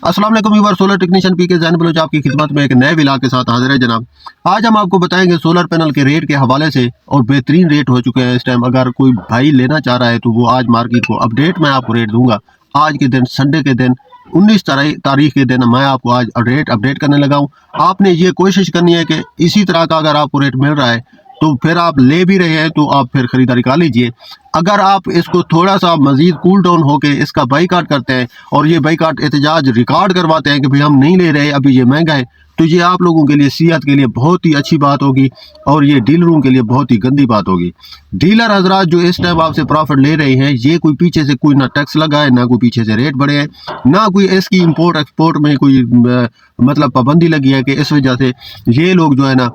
अस्सलाम वालेकुम viewer, solar technician P के जैन बलोच आपकी खिदमत में एक नए विलाग के साथ हाजिर है जनाब। आज हम आपको बताएंगे सोलर पैनल के रेट के हवाले से, और बेहतरीन रेट हो चुके हैं इस टाइम। अगर कोई भाई लेना चाह रहा है तो वो आज मार्केट को अपडेट मैं आपको रेट दूंगा। आज के दिन, संडे के दिन, 19 तारीख के दिन मैं आपको आज रेट अपडेट करने लगा हूँ। आपने ये कोशिश करनी है कि इसी तरह का अगर आपको रेट मिल रहा है तो फिर आप ले भी रहे हैं तो आप फिर खरीदारी कर लीजिए। अगर आप इसको थोड़ा सा मजीद कूल डाउन होके इसका बाईकाट करते हैं और ये बाईकाट एहतजाज रिकॉर्ड करवाते हैं कि भाई हम नहीं ले रहे, अभी ये महंगा है, तो ये आप लोगों के लिए, सियाहत के लिए बहुत ही अच्छी बात होगी और ये डीलरों के लिए बहुत ही गंदी बात होगी। डीलर हजरात जो इस टाइम आपसे प्रॉफिट ले रहे हैं, ये कोई पीछे से कोई ना टैक्स लगा है, ना कोई पीछे से रेट बढ़े हैं, ना कोई इसकी इंपोर्ट एक्सपोर्ट में कोई मतलब पाबंदी लगी है कि इस वजह से ये लोग जो है ना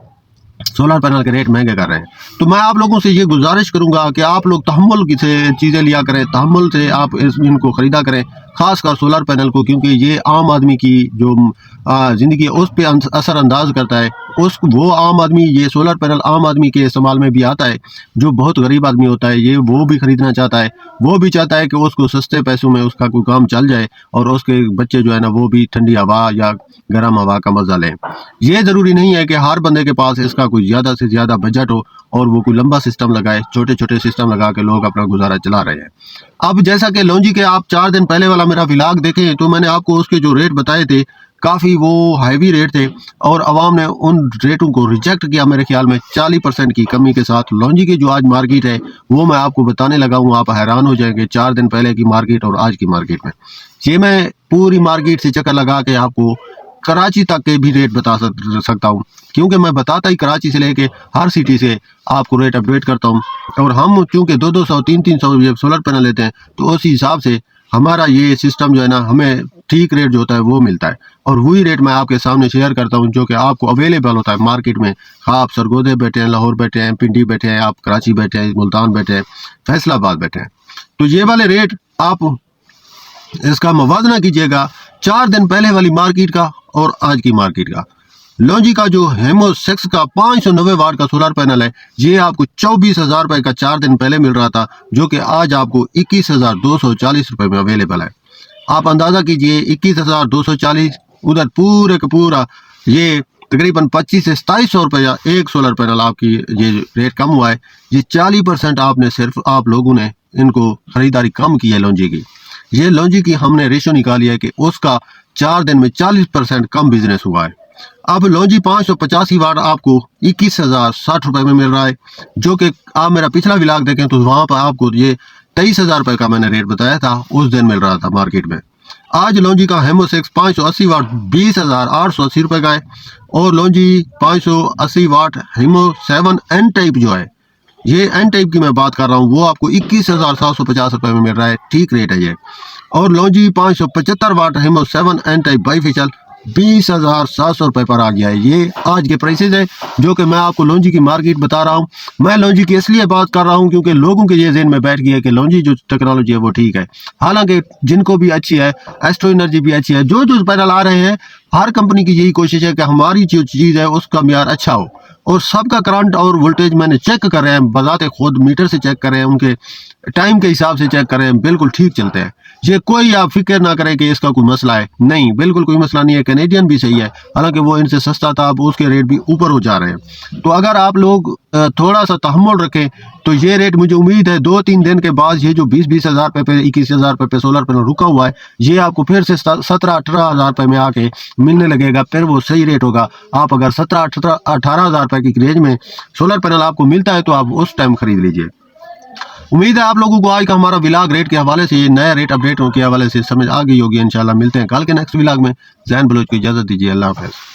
सोलर पैनल के रेट महंगे कर रहे हैं। तो मैं आप लोगों से ये गुजारिश करूंगा कि आप लोग तहम्मुल से चीज़ें लिया करें, तहम्मुल से आप इनको ख़रीदा करें, ख़ासकर सोलर पैनल को, क्योंकि ये आम आदमी की जो ज़िंदगी है उस पर असरअंदाज करता है। वो आम आदमी, ये सोलर पैनल आम आदमी के इस्तेमाल में भी आता है जो बहुत गरीब आदमी होता है, ये वो भी ख़रीदना चाहता है। वो भी चाहता है कि उसको सस्ते पैसों में उसका कोई काम चल जाए और उसके बच्चे जो है ना वो भी ठंडी हवा या गर्म हवा का मज़ा लें। ये ज़रूरी नहीं है कि हर बंदे के पास इसका कोई ज़्यादा से ज़्यादा बजट हो और वो कोई लंबा सिस्टम लगाए। छोटे छोटे सिस्टम लगा के लोग अपना गुजारा चला रहे हैं। अब जैसा कि लॉन्जी के आप 4 दिन पहले वाला मेरा व्लॉग देखें तो मैंने आपको उसके जो रेट बताए थे काफ़ी वो हैवी रेट थे और आवाम ने उन रेटों को रिजेक्ट किया। मेरे ख्याल में 40% की कमी के साथ लॉन्जी की जो आज मार्केट है वो मैं आपको बताने लगा हूँ। आप हैरान हो जाएंगे 4 दिन पहले की मार्केट और आज की मार्केट में। ये मैं पूरी मार्केट से चक्कर लगा के आपको कराची तक के भी रेट बता सकता हूँ, क्योंकि मैं बताता ही कराची से लेके हर सिटी से आपको रेट अपडेट करता हूँ। और हम चूँकि 200 300 ये सोलर पैनल लेते हैं तो उस हिसाब से हमारा ये सिस्टम जो है ना, हमें ठीक रेट जो होता है वो मिलता है और वही रेट मैं आपके सामने शेयर करता हूँ जो कि आपको अवेलेबल होता है मार्केट में। आप सरगोदे बैठे हैं, लाहौर बैठे हैं, पिंडी बैठे हैं, आप कराची बैठे हैं, मुल्तान बैठे हैं, फैसलाबाद बैठे हैं, तो ये वाले रेट आप इसका मुवाजना कीजिएगा 4 दिन पहले वाली मार्केट का और आज की मार्केट का। लॉन्जी का जो हेमोसेक्स का 590 वाट का सोलर पैनल है, ये आपको 24,000 रुपये का 4 दिन पहले मिल रहा था, जो कि आज आपको 21,240 रुपये में अवेलेबल है। आप अंदाज़ा कीजिए 21,240, उधर पूरे का पूरा ये तकरीबन 25 से 2700 रुपया एक सोलर पैनल आपकी ये रेट कम हुआ है। ये 40% आपने सिर्फ आप लोगों ने इनको ख़रीदारी कम की है लॉन्जी की। ये लॉन्जी की हमने रेशो निकाली है कि उसका 4 दिन में 40% कम बिजनेस हुआ है। अब लॉन्जी 585 वाट आपको 21,060 रुपये में मिल रहा है, जो कि आप मेरा पिछला व्लॉग देखें तो वहाँ पर आपको ये 23,000 रुपये का मैंने रेट बताया था, उस दिन मिल रहा था मार्केट में। आज लॉन्जी का हेमोसेक्स 580 वाट 20,880 रुपये का है और लॉन्जी 580 वाट हेमो 7 एन टाइप जो है, ये एन टाइप की मैं बात कर रहा हूँ, वो आपको 21,750 रुपये में मिल रहा है। ठीक रेट है ये। और लॉन्जी 575 वाट हेमो 7 एन टाइप बाईफेशियल 20,700 रुपये पर आ गया है। ये आज के प्राइसेज है जो कि मैं आपको लॉन्जी की मार्केट बता रहा हूँ। मैं लॉन्जी की इसलिए बात कर रहा हूँ क्योंकि लोगों के ये ज़हन में बैठ गया है कि लॉन्जी जो टेक्नोलॉजी है वो ठीक है। हालांकि जिनको भी अच्छी है, एस्ट्रो एनर्जी भी अच्छी है, जो पैनल आ रहे हैं, हर कंपनी की यही कोशिश है कि हमारी जो चीज़ है उसका म्यार अच्छा हो। और सबका करंट और वोल्टेज मैंने चेक कर रहे हैं, बजाते खुद मीटर से चेक कर रहे हैं, उनके टाइम के हिसाब से चेक कर रहे हैं, बिल्कुल ठीक चलते हैं। ये कोई आप फिक्र ना करें कि इसका कोई मसला है, नहीं, बिल्कुल कोई मसला नहीं है। कैनेडियन भी सही है, हालांकि वो इनसे सस्ता था, अब उसके रेट भी ऊपर हो जा रहे हैं। तो अगर आप लोग थोड़ा सा तहम्मुल रखें तो ये रेट, मुझे उम्मीद है 2-3 दिन के बाद ये जो 20-20 हज़ार रुपये पे 21,000 रुपये पे सोलर पैनल रुका हुआ है, ये आपको फिर से 17-18 हज़ार रुपये में आके मिलने लगेगा। फिर वो सही रेट होगा। आप अगर 17-18 हज़ार रुपये की रेंज में सोलर पैनल आपको मिलता है तो आप उस टाइम खरीद लीजिए। उम्मीद है आप लोगों को आज का हमारा व्लॉग रेट के हवाले से, ये नया रेट अपडेट के हवाले से समझ आ गई होगी। इंशाल्लाह मिलते हैं कल के नेक्स्ट व्लॉग में। जैन बलोच को इजाज़त दीजिए। अल्लाह हाफ़िज़।